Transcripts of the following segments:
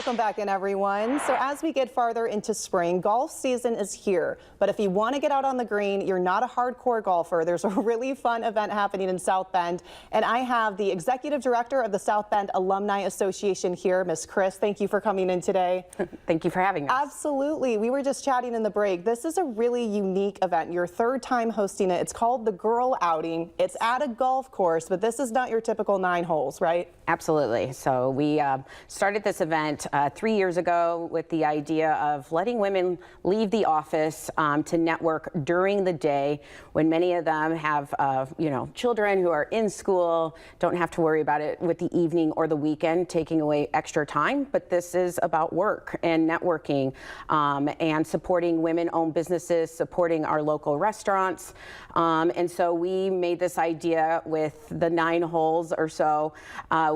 Welcome back in, everyone. So as we get farther into spring, golf season is here. But if you want to get out on the green, you're not a hardcore golfer, there's a really fun event happening in South Bend. And I have the executive director of the South Bend Alumni Association here, Miss Chris. Thank you for coming in today. Thank you for having us. Absolutely. We were just chatting in the break. This is a really unique event. Your third time hosting it. It's called the Girl Outing. It's at a golf course, but this is not your typical 9 holes, right? Absolutely. So we started this event 3 years ago with the idea of letting women leave the office to network during the day when many of them have children who are in school, don't have to worry about it with the evening or the weekend taking away extra time. But this is about work and networking and supporting women-owned businesses, supporting our local restaurants. And so we made this idea with the 9 holes or so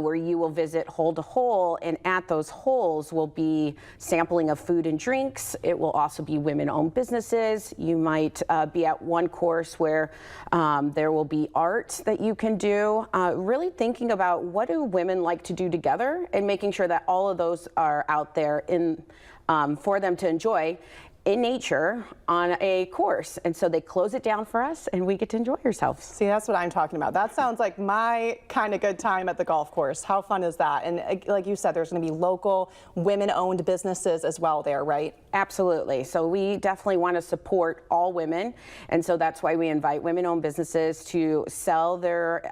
where you will visit hole to hole, and at those holes will be sampling of food and drinks. It will also be women-owned businesses. You might be at one course where there will be art that you can do. Really thinking about what do women like to do together and making sure that all of those are out there in for them to enjoy in nature on a course. And so they close it down for us and we get to enjoy ourselves. See, that's what I'm talking about. That sounds like my kind of good time at the golf course. How fun is that? And like you said, there's going to be local women-owned businesses as well there, right? Absolutely. So we definitely want to support all women. And so that's why we invite women-owned businesses to sell their,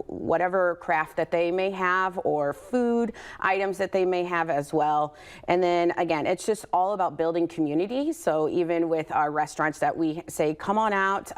whatever craft that they may have or food items that they may have as well. And then again, it's just all about building community. So even with our restaurants that we say, come on out,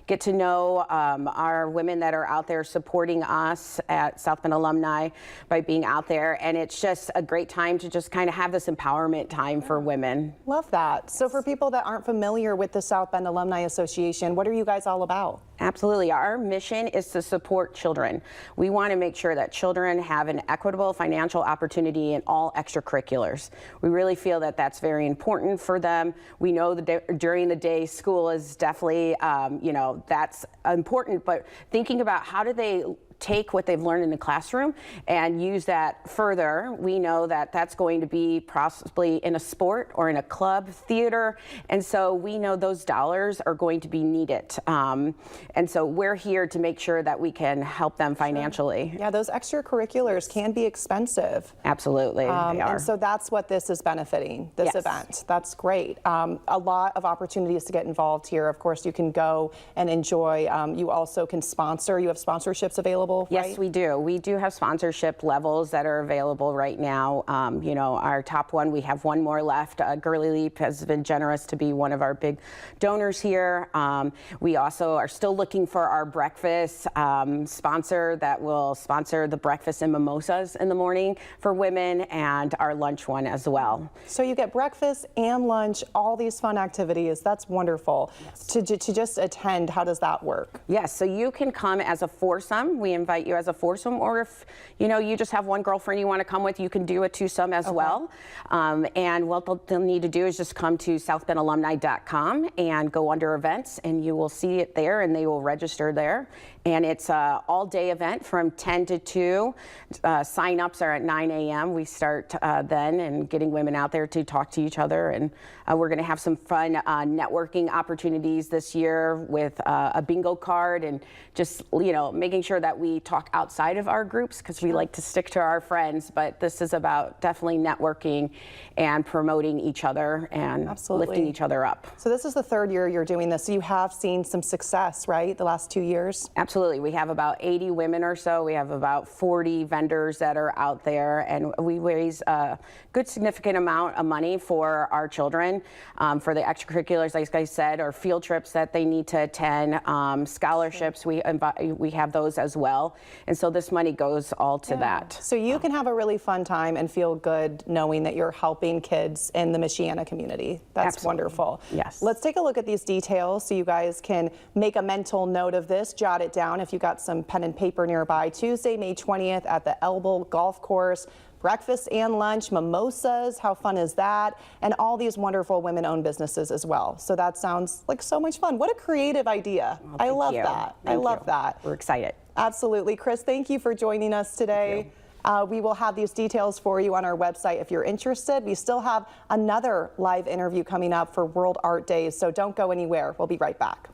get to know our women that are out there supporting us at South Bend Alumni by being out there. And it's just a great time to just kind of have this empowerment time for women. Love that. So for people that aren't familiar with the South Bend Alumni Association, what are you guys all about? Absolutely. Our mission is to support children. We want to make sure that children have an equitable financial opportunity in all extracurriculars. We really feel that that's very important for them. We know that during the day school is definitely, that's important, but thinking about how do they take what they've learned in the classroom and use that further. We know that that's going to be possibly in a sport or in a club, theater, and so we know those dollars are going to be needed. And so we're here to make sure that we can help them financially. Yeah, those extracurriculars can be expensive. Absolutely, they are. And so that's what this is benefiting, this event. That's great. A lot of opportunities to get involved here. Of course, you can go and enjoy. You also can sponsor. You have sponsorships available. Yes, right? we do. We do have sponsorship levels that are available right now. Our top one, we have one more left. Girly Leap has been generous to be one of our big donors here. We also are still looking for our breakfast sponsor that will sponsor the breakfast and mimosas in the morning for women, and our lunch one as well. So you get breakfast and lunch, all these fun activities. That's wonderful. Yes. To just attend, how does that work? Yes, so you can come as a foursome. We invite you as a foursome, or if you just have one girlfriend you want to come with, you can do a twosome as well. And what they'll need to do is just come to southbendalumni.com and go under events, and you will see it there, and they will register there. And it's an all-day event from 10 to 2. Sign-ups are at 9 a.m. We start then, and getting women out there to talk to each other. And we're going to have some fun networking opportunities this year with a bingo card, and just making sure that we talk outside of our groups, because we like to stick to our friends. But this is about definitely networking and promoting each other and lifting each other up. So this is the 3rd year you're doing this. So you have seen some success, right, the last 2 years? Absolutely. We have about 80 women or so. We have about 40 vendors that are out there, and we raise a good significant amount of money for our children, for the extracurriculars, like I said, or field trips that they need to attend, scholarships. We have those as well. And so this money goes all to that. So you can have a really fun time and feel good knowing that you're helping kids in the Michiana community. That's wonderful. Yes. Let's take a look at these details so you guys can make a mental note of this, jot it down if you got some pen and paper nearby. Tuesday, May 20th at the Elbow Golf Course. Breakfast and lunch, mimosas, how fun is that? And all these wonderful women-owned businesses as well. So that sounds like so much fun. What a creative idea. Well, I love that. I love that. We're excited. Absolutely. Chris, thank you for joining us today. We will have these details for you on our website if you're interested. We still have another live interview coming up for World Art Days, so don't go anywhere. We'll be right back.